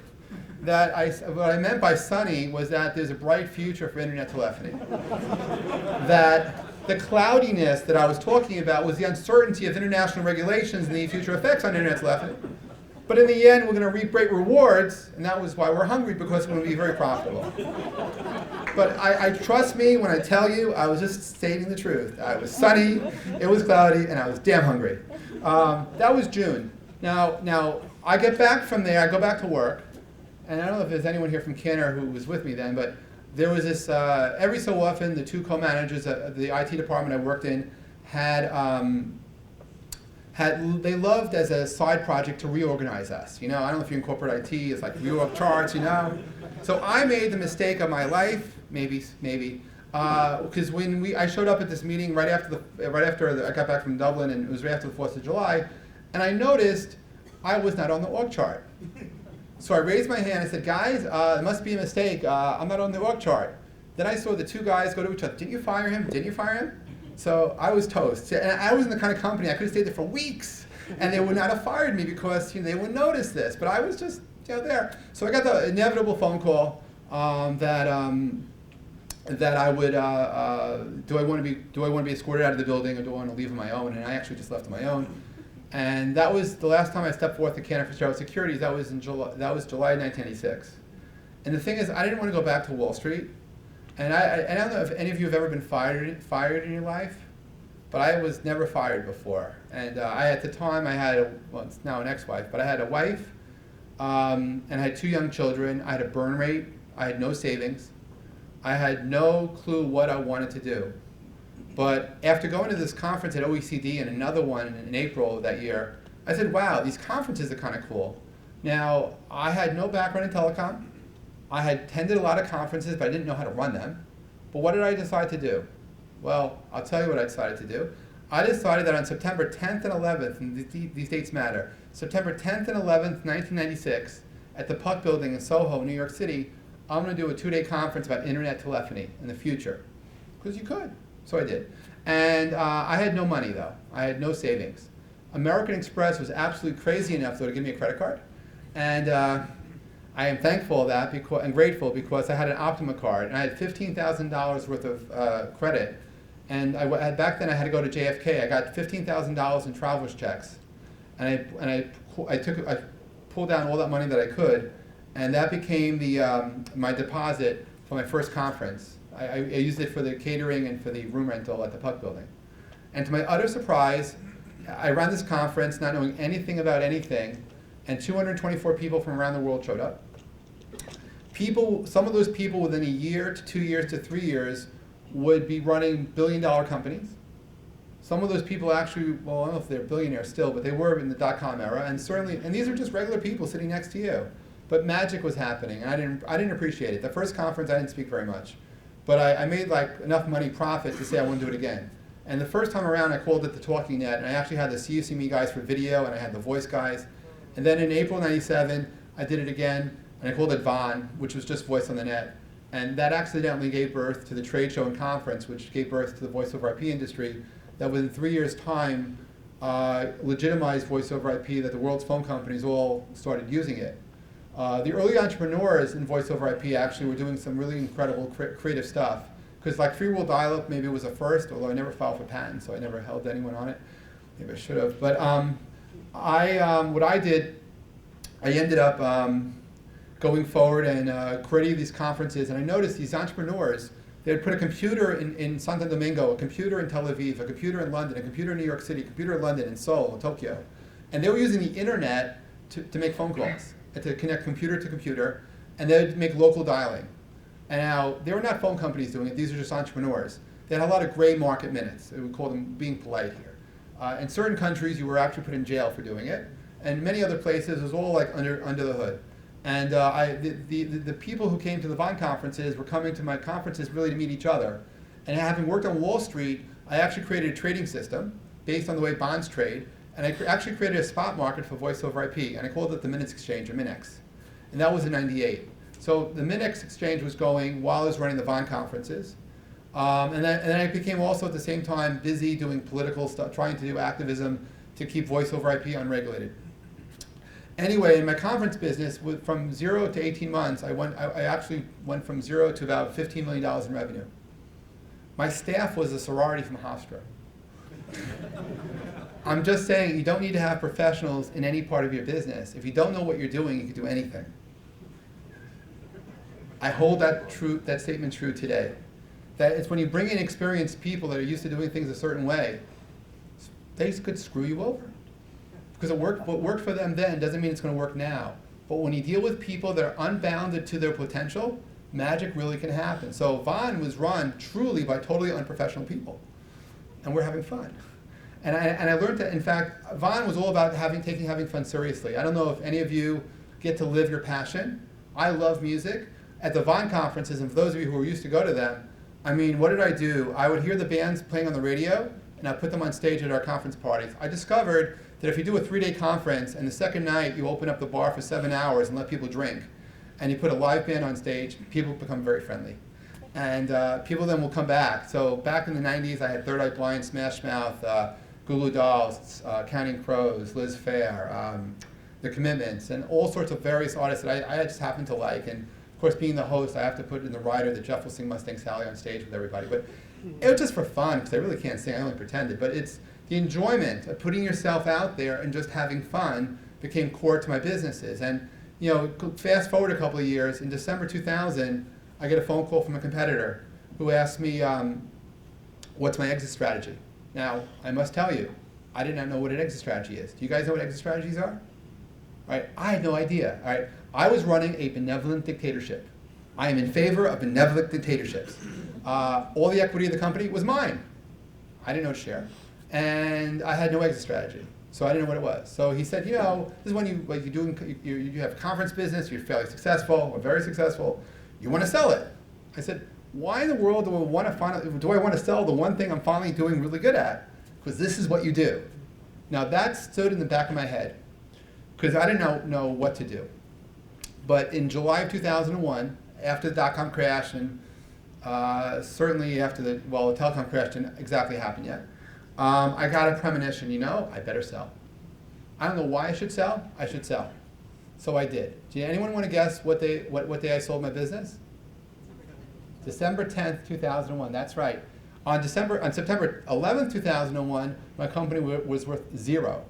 that what I meant by sunny was that there's a bright future for internet telephony. That the cloudiness that I was talking about was the uncertainty of international regulations and the future effects on internet telephony. But in the end, we're going to reap great rewards, and that was why we're hungry, because it's going to be very profitable. But I trust me when I tell you, I was just stating the truth. I was sunny, it was cloudy, and I was damn hungry. That was June. Now I get back from there, I go back to work, and I don't know if there's anyone here from Cantor who was with me then, but there was this, every so often, the two co-managers of the IT department I worked in they loved as a side project to reorganize us. I don't know if you incorporate IT, it's like reorg charts, So I made the mistake of my life, maybe, because when I showed up at this meeting right after I got back from Dublin, and it was right after the 4th of July, and I noticed I was not on the org chart. So I raised my hand and said, guys, it must be a mistake, I'm not on the org chart. Then I saw the two guys go to each other, didn't you fire him? Didn't you fire him? So I was toast. And I was in the kind of company, I could have stayed there for weeks, and they would not have fired me because they wouldn't notice this. But I was just there. So I got the inevitable phone call that I would, do I want to be escorted out of the building, or do I want to leave on my own? And I actually just left on my own. And that was the last time I stepped forth to Cantor Fitzgerald Securities. That was July 1996. And the thing is, I didn't want to go back to Wall Street. And I don't know if any of you have ever been fired in your life, but I was never fired before. And at the time I had, it's now an ex-wife, but I had a wife, and I had 2 young children. I had a burn rate. I had no savings. I had no clue what I wanted to do. But after going to this conference at OECD and another one in April of that year, I said, wow, these conferences are kind of cool. Now, I had no background in telecom. I had attended a lot of conferences, but I didn't know how to run them. But what did I decide to do? Well, I'll tell you what I decided to do. I decided that on September 10th and 11th, and these dates matter, September 10th and 11th, 1996, at the Puck Building in Soho, New York City, I'm going to do a 2-day conference about internet telephony in the future. Because you could. So I did. And I had no money, though. I had no savings. American Express was absolutely crazy enough, though, to give me a credit card. And I am thankful of that and grateful, because I had an Optima card, and I had $15,000 worth of credit. And back then I had to go to JFK. I got $15,000 in traveler's checks, and I pulled down all that money that I could, and that became my deposit for my first conference. I used it for the catering and for the room rental at the Puck Building. And to my utter surprise, I ran this conference not knowing anything about anything, and 224 people from around the world showed up. Some of those people within a year to 2 years to 3 years would be running billion-dollar companies. Some of those people actually, well, I don't know if they're billionaires still, but they were in the dot-com era, and certainly, and these are just regular people sitting next to you. But magic was happening, and I didn't appreciate it. The first conference, I didn't speak very much, but I made like enough money profit to say I wouldn't do it again. And the first time around, I called it the Talking Net, and I actually had the See You See Me guys for video, and I had the voice guys. And then in April '97, I did it again, and I called it VON, which was just voice on the net. And that accidentally gave birth to the trade show and conference, which gave birth to the voice over IP industry, that within 3 years' time legitimized voice over IP, that the world's phone companies all started using it. The early entrepreneurs in voice over IP actually were doing some really incredible creative stuff. Because like free wheel dial-up maybe was a first, although I never filed for patent, so I never held anyone on it. Maybe I should have. But what I did, I ended up going forward and creating these conferences, and I noticed these entrepreneurs, they would put a computer in Santo Domingo, a computer in Tel Aviv, a computer in London, a computer in New York City, a computer in London, in Seoul, in Tokyo. And they were using the internet to make phone calls, and to connect computer to computer, and they would make local dialing. And now, they were not phone companies doing it, these are just entrepreneurs. They had a lot of gray market minutes. We call them being polite here. In certain countries, you were actually put in jail for doing it. And many other places, it was all like under the hood. And the people who came to the VON conferences were coming to my conferences really to meet each other. And having worked on Wall Street, I actually created a trading system based on the way bonds trade. And I actually created a spot market for voice over IP. And I called it the Minutes Exchange, or MINEX. And that was in '98. So the MINEX exchange was going while I was running the VON conferences. And then I became also at the same time busy doing political stuff, trying to do activism to keep voice over IP unregulated. Anyway, in my conference business, from 0 to 18 months, I actually went from 0 to about $15 million in revenue. My staff was a sorority from Hofstra. I'm just saying, you don't need to have professionals in any part of your business. If you don't know what you're doing, you can do anything. I hold that statement true today. That it's when you bring in experienced people that are used to doing things a certain way, they could screw you over. Because what worked for them then doesn't mean it's going to work now. But when you deal with people that are unbounded to their potential, magic really can happen. So VON was run truly by totally unprofessional people. And we're having fun. And I learned that, in fact, VON was all about having fun seriously. I don't know if any of you get to live your passion. I love music. At the VON conferences, and for those of you who were used to go to them, I mean, what did I do? I would hear the bands playing on the radio, and I'd put them on stage at our conference parties. I discovered that if you do a 3-day conference, and the second night you open up the bar for 7 hours and let people drink, and you put a live band on stage, people become very friendly. And people then will come back. So back in the 90s, I had Third Eye Blind, Smash Mouth, Goo Goo Dolls, Counting Crows, Liz Phair, The Commitments, and all sorts of various artists that I just happened to like. And of course, being the host, I have to put in the rider that Jeff will sing Mustang Sally on stage with everybody. But it was just for fun, because I really can't sing, I only pretended. But it's the enjoyment of putting yourself out there and just having fun became core to my businesses. And you know, fast forward a couple of years, in December 2000, I get a phone call from a competitor who asked me, what's my exit strategy? Now, I must tell you, I did not know what an exit strategy is. Do you guys know what exit strategies are? All right, I had no idea. All right, I was running a benevolent dictatorship. I am in favor of benevolent dictatorships. All the equity of the company was mine. I didn't know to share. And I had no exit strategy. So I didn't know what it was. So he said, you know, this is when you have a conference business, you're fairly successful, or very successful, you want to sell it. I said, why in the world do I want to sell the one thing I'm finally doing really good at? Because this is what you do. Now that stood in the back of my head, because I didn't know what to do. But in July of 2001, after the dot-com crash, and certainly after the telecom crash didn't exactly happen yet, I got a premonition, you know, I better sell. I don't know why I should sell, I should sell. So I did. Do anyone want to guess what day I sold my business? December 10th, 2001, that's right. On September 11th, 2001, my company was worth zero.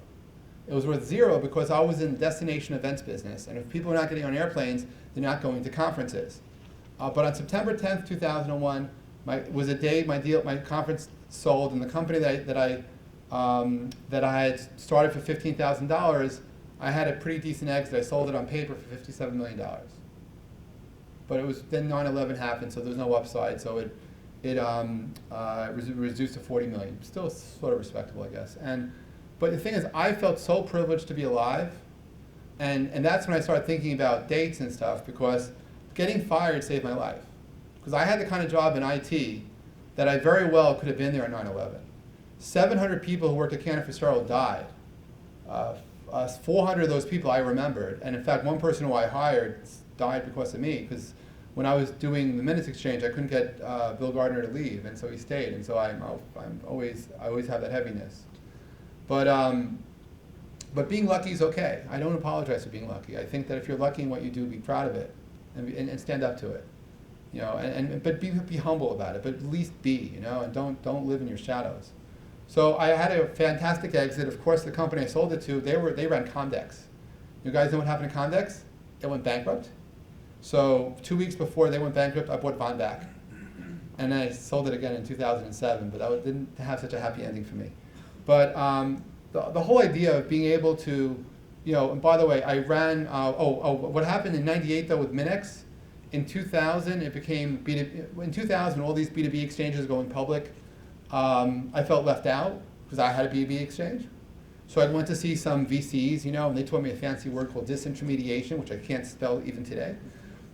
It was worth zero because I was in the destination events business, and if people are not getting on airplanes, they're not going to conferences. But on September 10th, 2001, was a day my conference sold, and the company that I had started for $15,000, I had a pretty decent exit. I sold it on paper for $57 million. But it was then 9/11 happened, so there was no upside. So it reduced to 40 million. Still sort of respectable, I guess. But the thing is, I felt so privileged to be alive, and that's when I started thinking about dates and stuff, because getting fired saved my life. Because I had the kind of job in IT that I very well could have been there on 9/11. 700 people who worked at Cantor Fitzgerald died. 400 of those people I remembered, and in fact, one person who I hired died because of me, because when I was doing the minutes exchange, I couldn't get Bill Gardner to leave, and so he stayed, and so I always have that heaviness. But being lucky is okay. I don't apologize for being lucky. I think that if you're lucky in what you do, be proud of it, and stand up to it, you know. But be humble about it. But at least be, you know, and don't live in your shadows. So I had a fantastic exit. Of course, the company I sold it to, they ran Comdex. You guys know what happened to Comdex? It went bankrupt. So 2 weeks before they went bankrupt, I bought Von back. And then I sold it again in 2007, but that didn't have such a happy ending for me. But the whole idea of being able to, you know, and by the way, I ran, what happened in 98 though with Minix, in 2000 it became, in 2000 all these B2B exchanges going public, I felt left out because I had a B2B exchange. So I went to see some VCs, you know, and they taught me a fancy word called disintermediation, which I can't spell even today.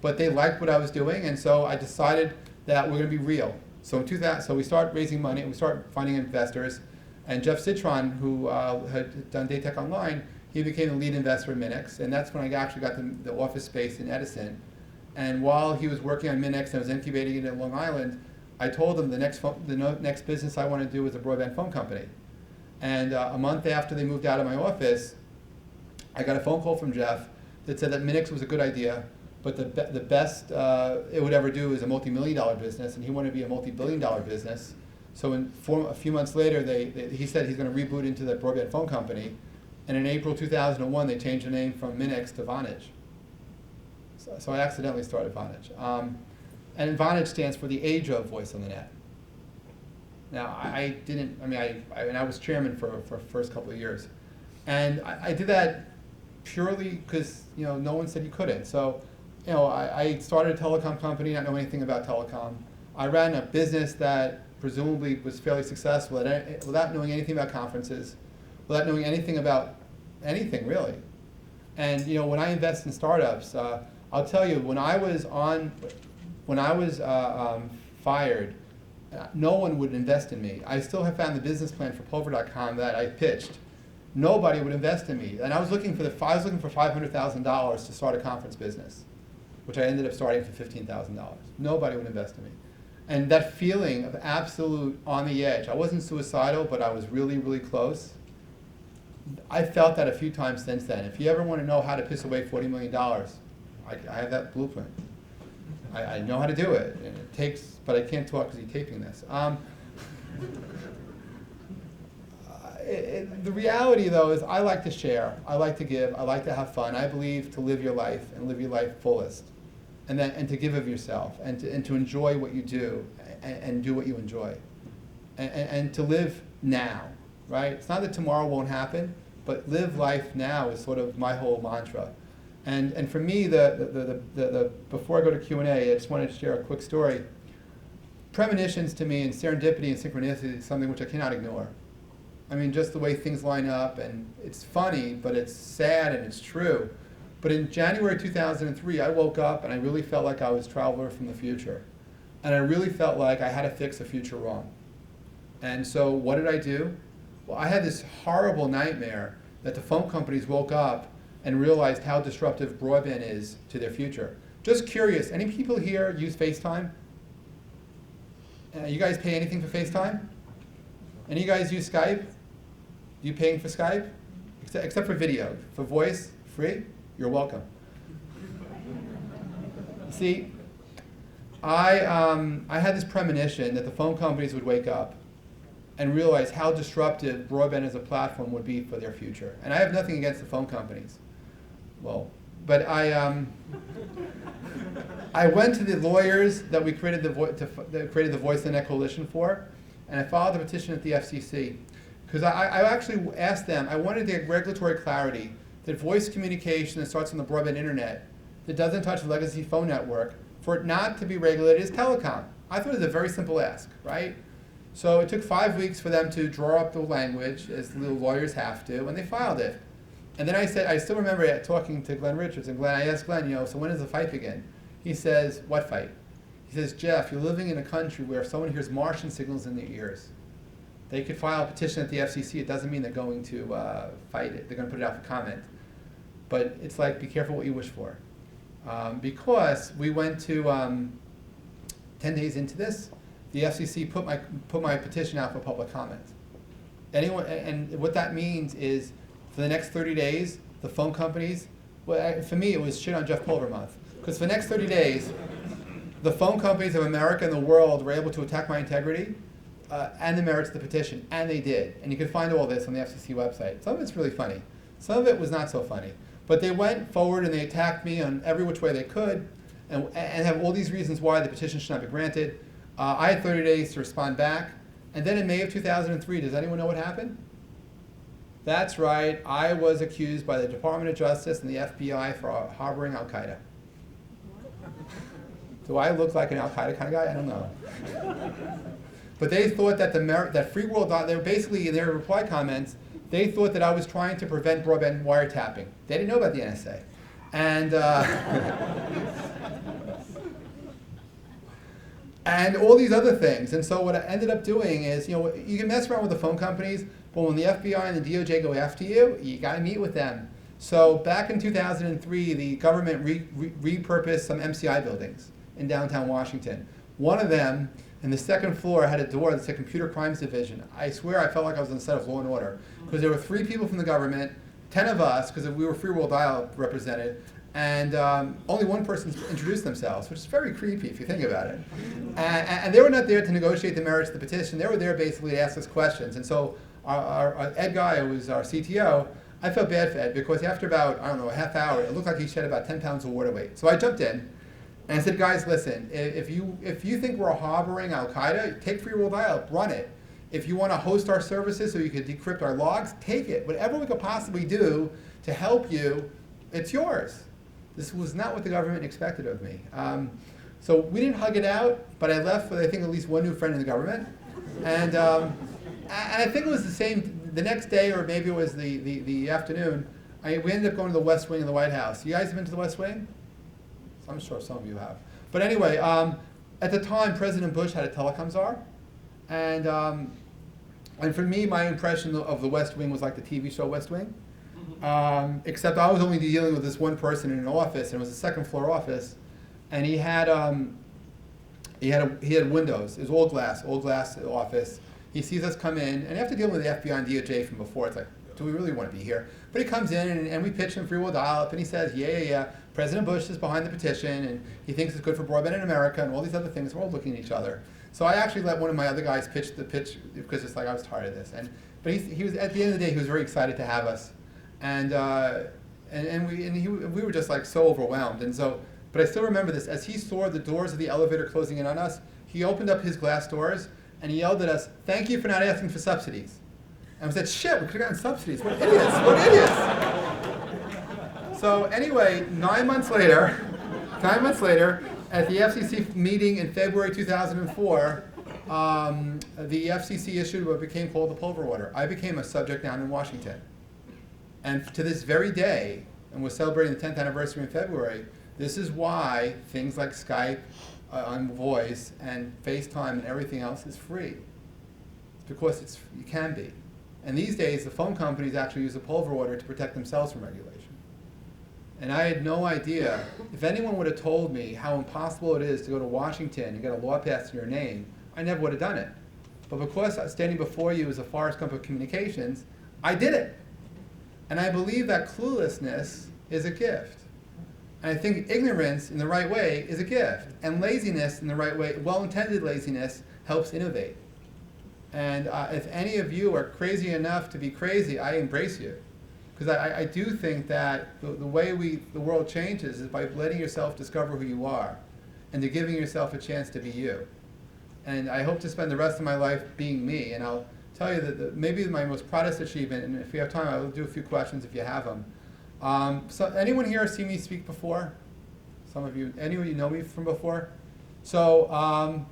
But they liked what I was doing, and so I decided that we're going to be real. So in 2000, so we started raising money, and we started finding investors. And Jeff Citron, who had done Daytech Online, he became the lead investor in Minix, and that's when I actually got the office space in Edison. And while he was working on Minix and I was incubating it in Long Island, I told him the next business I want to do is a broadband phone company. And a month after they moved out of my office, I got a phone call from Jeff that said that Minix was a good idea, but the best it would ever do is a multi-million-dollar business, and he wanted to be a multi-billion-dollar business. So a few months later, he said he's going to reboot into the broadband phone company, and in April 2001, they changed the name from Minix to Vonage. So I accidentally started Vonage. And Vonage stands for the age of voice on the net. Now, I was chairman for the first couple of years. And I did that purely because, you know, no one said you couldn't. So, you know, I started a telecom company, not knowing anything about telecom. I ran a business that presumably was fairly successful without knowing anything about conferences, without knowing anything about anything, really. And, you know, when I invest in startups, I'll tell you, when I was fired, no one would invest in me. I still have found the business plan for Pulver.com that I pitched. Nobody would invest in me. And I was looking for $500,000 to start a conference business, which I ended up starting for $15,000. Nobody would invest in me. And that feeling of absolute on the edge, I wasn't suicidal, but I was really, really close. I felt that a few times since then. If you ever want to know how to piss away $40 million, I have that blueprint. I know how to do it. And it takes, but I can't talk because he's taping this. The reality, though, is I like to share. I like to give. I like to have fun. I believe to live your life and live your life fullest, and to give of yourself, and to enjoy what you do, and do what you enjoy, and to live now, right? It's not that tomorrow won't happen, but live life now is sort of my whole mantra. And for me, before I go to Q&A, I just wanted to share a quick story. Premonitions to me, and serendipity and synchronicity is something which I cannot ignore. I mean, just the way things line up, and it's funny, but it's sad and it's true. But in January 2003, I woke up and I really felt like I was a traveler from the future. And I really felt like I had to fix the future wrong. And so what did I do? Well, I had this horrible nightmare that the phone companies woke up and realized how disruptive broadband is to their future. Just curious, any people here use FaceTime? You guys pay anything for FaceTime? Any of you guys use Skype? You paying for Skype? Except for video. For voice, free? You're welcome. See, I had this premonition that the phone companies would wake up and realize how disruptive broadband as a platform would be for their future. And I have nothing against the phone companies. Well, but I went to the lawyers that we created that created the Voice of the Net Coalition for, and I filed a petition at the FCC. Because I actually asked them, I wanted to get regulatory clarity that voice communication that starts on the broadband internet, that doesn't touch the legacy phone network, for it not to be regulated as telecom. I thought it was a very simple ask, right? So it took 5 weeks for them to draw up the language, as little lawyers have to, and they filed it. And then I said, I still remember talking to Glenn Richards, and I asked Glenn, so when does the fight begin? He says, what fight? He says, Jeff, you're living in a country where if someone hears Martian signals in their ears, they could file a petition at the FCC. It doesn't mean they're going to fight it. They're going to put it out for comment. But it's like, be careful what you wish for. Because we went to, 10 days into this, the FCC put my petition out for public comment. And what that means is, for the next 30 days, the phone companies, for me it was shit on Jeff Pulver month. Because for the next 30 days, the phone companies of America and the world were able to attack my integrity and the merits of the petition, and they did. And you can find all this on the FCC website. Some of it's really funny. Some of it was not so funny. But they went forward and they attacked me on every which way they could, and have all these reasons why the petition should not be granted. I had 30 days to respond back. And then in May of 2003, does anyone know what happened? That's right, I was accused by the Department of Justice and the FBI for harboring Al-Qaeda. Do I look like an Al-Qaeda kind of guy? I don't know. But they thought that that free world, they were basically, in their reply comments, they thought that I was trying to prevent broadband wiretapping. They didn't know about the NSA. And, and all these other things. And so what I ended up doing is, you can mess around with the phone companies, but when the FBI and the DOJ go after you, you got to meet with them. So back in 2003, the government repurposed some MCI buildings in downtown Washington. One of them, in the second floor, had a door that said Computer Crimes Division. I swear I felt like I was on the set of Law and Order, because there were 3 people from the government, 10 of us, because we were Free World Dial represented, and only one person introduced themselves, which is very creepy if you think about it. And they were not there to negotiate the merits of the petition. They were there basically to ask us questions. And so our Ed guy, who was our CTO, I felt bad for Ed, because after about, I don't know, a half hour, it looked like he shed about 10 pounds of water weight. So I jumped in and I said, guys, listen, if you think we're harboring Al-Qaeda, take Free World Dial, run it. If you want to host our services so you can decrypt our logs, take it. Whatever we could possibly do to help you, it's yours. This was not what the government expected of me. So we didn't hug it out, but I left with, I think, at least one new friend in the government. And I think it was the same, the next day, or maybe it was the afternoon, we ended up going to the West Wing of the White House. You guys have been to the West Wing? I'm sure some of you have. But anyway, at the time, President Bush had a telecom czar. And for me, my impression of the West Wing was like the TV show West Wing. Except I was only dealing with this one person in an office, and it was a second floor office, and he had windows. It was all glass office. He sees us come in, and after dealing with the FBI and DOJ from before, it's like, do we really want to be here? But he comes in, and we pitch him Free World Dial-Up, and he says, yeah, President Bush is behind the petition, and he thinks it's good for broadband in America, and all these other things. We're all looking at each other. So I actually let one of my other guys pitch the pitch, because it's like I was tired of this. But he was, at the end of the day, he was very excited to have us. And we were just like so overwhelmed. And so, but I still remember this. As he saw the doors of the elevator closing in on us, he opened up his glass doors and he yelled at us, "Thank you for not asking for subsidies." And we said, "Shit, we could have gotten subsidies. What idiots! What idiots!" So anyway, 9 months later, at the FCC meeting in February 2004, the FCC issued what became called the Pulver Order. I became a subject down in Washington. And to this very day, and we're celebrating the 10th anniversary in February, this is why things like Skype on voice and FaceTime and everything else is free. It's because you can be. And these days, the phone companies actually use the Pulver Order to protect themselves from regulation. And I had no idea. If anyone would have told me how impossible it is to go to Washington and get a law passed in your name, I never would have done it. But because standing before you as a Forrest Gump of communications, I did it. And I believe that cluelessness is a gift. And I think ignorance in the right way is a gift. And laziness in the right way, well-intended laziness, helps innovate. And if any of you are crazy enough to be crazy, I embrace you. Because I do think that the way the world changes is by letting yourself discover who you are and to giving yourself a chance to be you. And I hope to spend the rest of my life being me. And I'll tell you that maybe my most proudest achievement, and if we have time, I will do a few questions if you have them. So anyone here seen me speak before? Some of you, any of you know me from before? So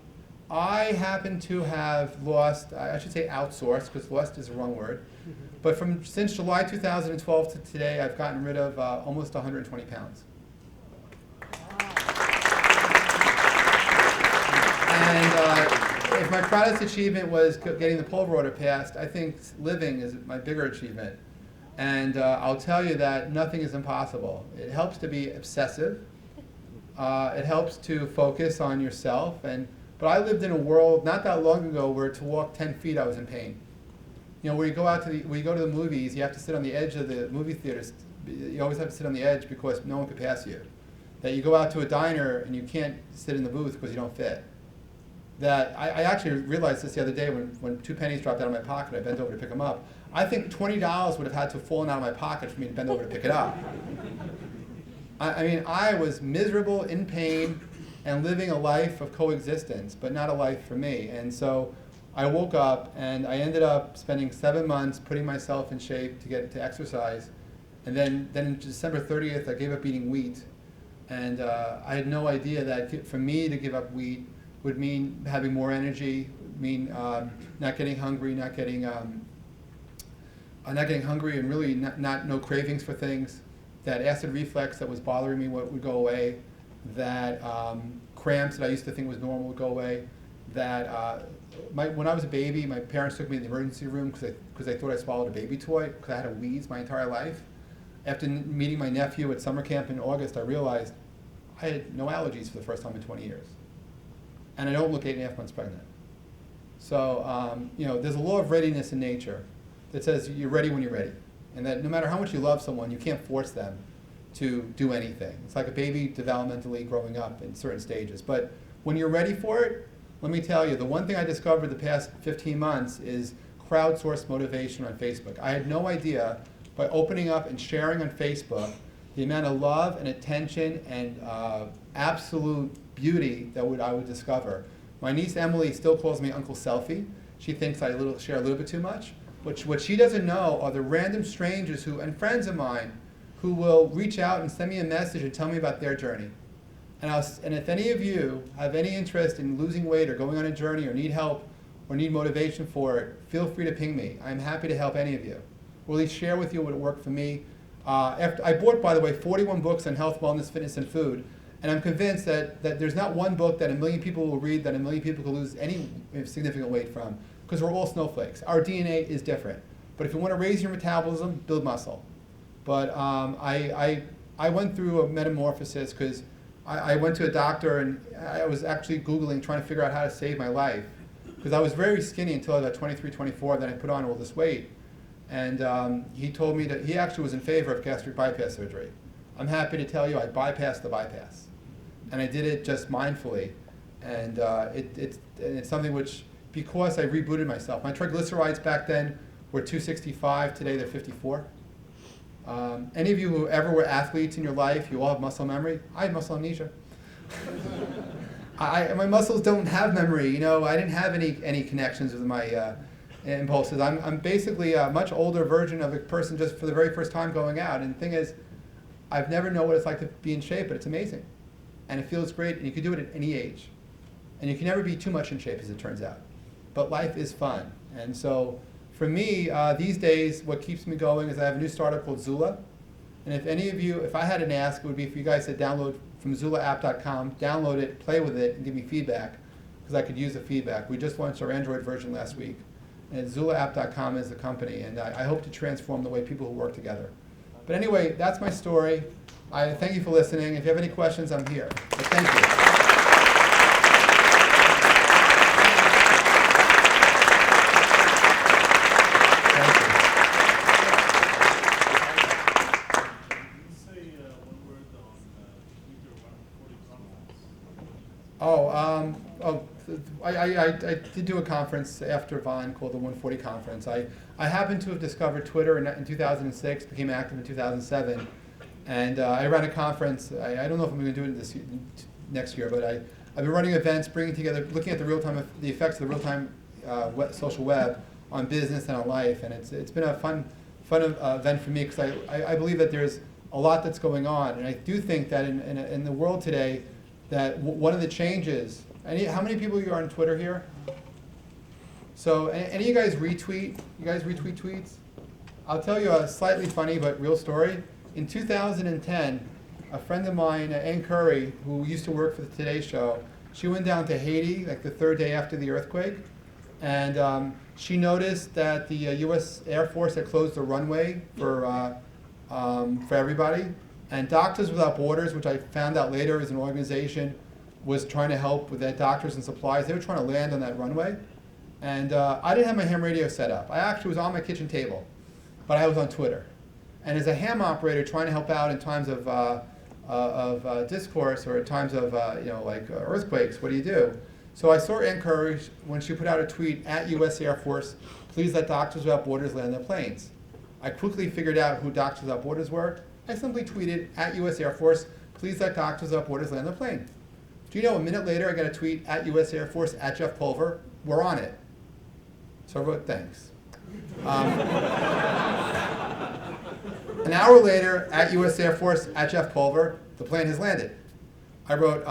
I happen to have lost, I should say outsourced, because lost is the wrong word, but since July 2012 to today, I've gotten rid of almost 120 pounds. And if my proudest achievement was getting the Pulver order passed, I think living is my bigger achievement. And I'll tell you that nothing is impossible. It helps to be obsessive. It helps to focus on yourself. But I lived in a world not that long ago where to walk 10 feet I was in pain. You know, where you go to the movies, you have to sit on the edge of the movie theaters. You always have to sit on the edge because no one could pass you. That you go out to a diner and you can't sit in the booth because you don't fit. That I actually realized this the other day when 2 pennies dropped out of my pocket. I bent over to pick them up. I think $20 would have had to have fallen out of my pocket for me to bend over to pick it up. I mean, I was miserable, in pain, and living a life of coexistence, but not a life for me. And so I woke up and I ended up spending 7 months putting myself in shape to get to exercise. And then on December 30th, I gave up eating wheat. And I had no idea that for me to give up wheat would mean having more energy, mean not getting hungry, not getting hungry, and really no cravings for things. That acid reflux that was bothering me would go away. That cramps that I used to think was normal would go away. That when I was a baby, my parents took me to the emergency room because they thought I swallowed a baby toy because I had a wheeze my entire life. After meeting my nephew at summer camp in August, I realized I had no allergies for the first time in 20 years. And I don't look 8.5 months pregnant. So, you know, there's a law of readiness in nature that says you're ready when you're ready. And that no matter how much you love someone, you can't force them to do anything. It's like a baby developmentally growing up in certain stages. But when you're ready for it, let me tell you, the one thing I discovered the past 15 months is crowdsourced motivation on Facebook. I had no idea, by opening up and sharing on Facebook, the amount of love and attention and absolute beauty that I would discover. My niece Emily still calls me Uncle Selfie. She thinks I share a little bit too much. What she doesn't know are the random strangers and friends of mine who will reach out and send me a message and tell me about their journey. And if any of you have any interest in losing weight or going on a journey or need help or need motivation for it, feel free to ping me. I'm happy to help any of you. Or at least share with you what worked for me. I bought, by the way, 41 books on health, wellness, fitness, and food. And I'm convinced that there's not one book that 1 million people will read that 1 million people can lose any significant weight from, because we're all snowflakes. Our DNA is different. But if you want to raise your metabolism, build muscle. But I went through a metamorphosis because I went to a doctor and I was actually Googling, trying to figure out how to save my life. Because I was very skinny until I was 23, 24, then I put on all this weight. And he told me that he actually was in favor of gastric bypass surgery. I'm happy to tell you I bypassed the bypass. And I did it just mindfully. And it's something which, because I rebooted myself, my triglycerides back then were 265, today they're 54. Any of you who ever were athletes in your life, you all have muscle memory. I have muscle amnesia. My muscles don't have memory. You know, I didn't have any connections with my impulses. I'm basically a much older version of a person just for the very first time going out. And the thing is, I've never known what it's like to be in shape, but it's amazing. And it feels great, and you can do it at any age. And you can never be too much in shape, as it turns out. But life is fun. And so for me, these days, what keeps me going is I have a new startup called Zula. And if any of you, if I had an ask, it would be for you guys to download from ZulaApp.com, download it, play with it, and give me feedback, because I could use the feedback. We just launched our Android version last week. And ZulaApp.com is the company, and I hope to transform the way people who work together. But anyway, that's my story. I thank you for listening. If you have any questions, I'm here. But thank you. I did do a conference after Vine called the 140 Conference. I happened to have discovered Twitter in 2006, became active in 2007, and I ran a conference. I don't know if I'm going to do it next year, but I've been running events, bringing together, looking at the effects of the real-time social web on business and on life, and it's been a fun event for me because I believe that there's a lot that's going on, and I do think that in the world today, that one of the changes How many people you are on Twitter here? So, any of you guys retweet? You guys retweet tweets? I'll tell you a slightly funny but real story. In 2010, a friend of mine, Ann Curry, who used to work for the Today Show, she went down to Haiti like the third day after the earthquake, and she noticed that the U.S. Air Force had closed the runway for everybody, and Doctors Without Borders, which I found out later is an organization, was trying to help with that doctors and supplies. They were trying to land on that runway, and I didn't have my ham radio set up. I actually was on my kitchen table, but I was on Twitter. And as a ham operator trying to help out in times of discourse or at times of earthquakes, what do you do? So I saw Ann Curry when she put out a tweet at U.S. Air Force, please let Doctors Without Borders land their planes. I quickly figured out who Doctors Without Borders were. I simply tweeted at U.S. Air Force, please let Doctors Without Borders land their plane. Do you know, a minute later I got a tweet at U.S. Air Force, at Jeff Pulver, we're on it. So I wrote, thanks. An hour later, at U.S. Air Force, at Jeff Pulver, the plane has landed. I wrote,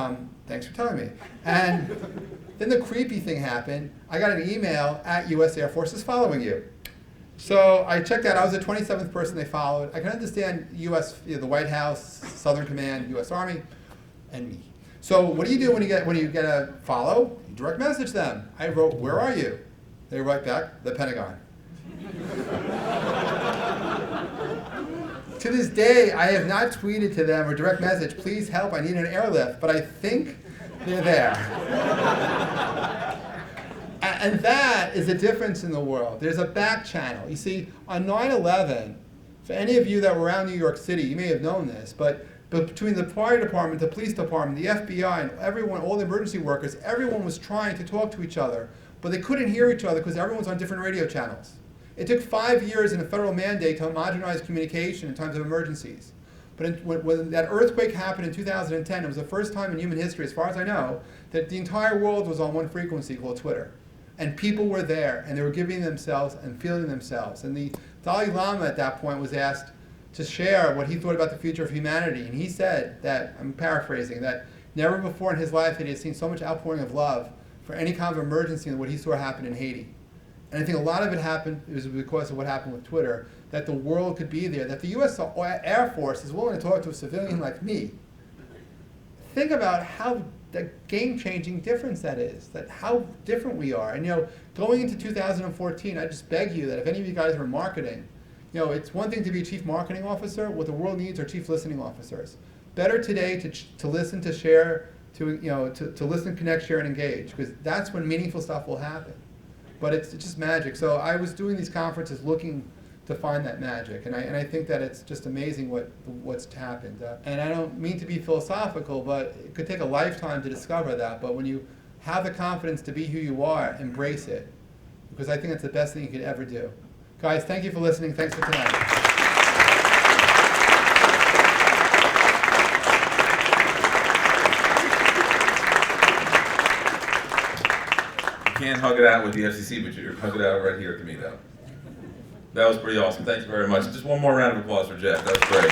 thanks for telling me. And then the creepy thing happened. I got an email at U.S. Air Force is following you. So I checked out. I was the 27th person they followed. I can understand U.S., the White House, Southern Command, U.S. Army, and me. So what do you do when you get a follow? You direct message them. I wrote, where are you? They write back, the Pentagon. To this day, I have not tweeted to them or direct message, please help, I need an airlift, but I think they're there. And that is a difference in the world. There's a back channel. You see, on 9/11, for any of you that were around New York City, you may have known this, but between the fire department, the police department, the FBI, and everyone, all the emergency workers, everyone was trying to talk to each other, but they couldn't hear each other because everyone's on different radio channels. It took 5 years in a federal mandate to homogenize communication in times of emergencies. But when that earthquake happened in 2010, it was the first time in human history, as far as I know, that the entire world was on one frequency called Twitter. And people were there, and they were giving themselves and feeling themselves. And the Dalai Lama at that point was asked to share what he thought about the future of humanity. And he said that, I'm paraphrasing, that never before in his life had he seen so much outpouring of love for any kind of emergency than what he saw happen in Haiti. And I think a lot of it happened, it was because of what happened with Twitter, that the world could be there, that the U.S. Air Force is willing to talk to a civilian like me. Think about how the game-changing difference that is, that how different we are. And going into 2014, I just beg you that if any of you guys are in marketing, it's one thing to be a chief marketing officer. What the world needs are chief listening officers. Better today to listen, to share, to listen, connect, share, and engage, because that's when meaningful stuff will happen. But it's just magic. So I was doing these conferences looking to find that magic, and I think that it's just amazing what's happened. And I don't mean to be philosophical, but it could take a lifetime to discover that. But when you have the confidence to be who you are, embrace it, because I think it's the best thing you could ever do. Guys, thank you for listening. Thanks for tonight. You can't hug it out with the FCC, but you can hug it out right here at the Meetup. That was pretty awesome. Thank you very much. Just one more round of applause for Jeff. That was great.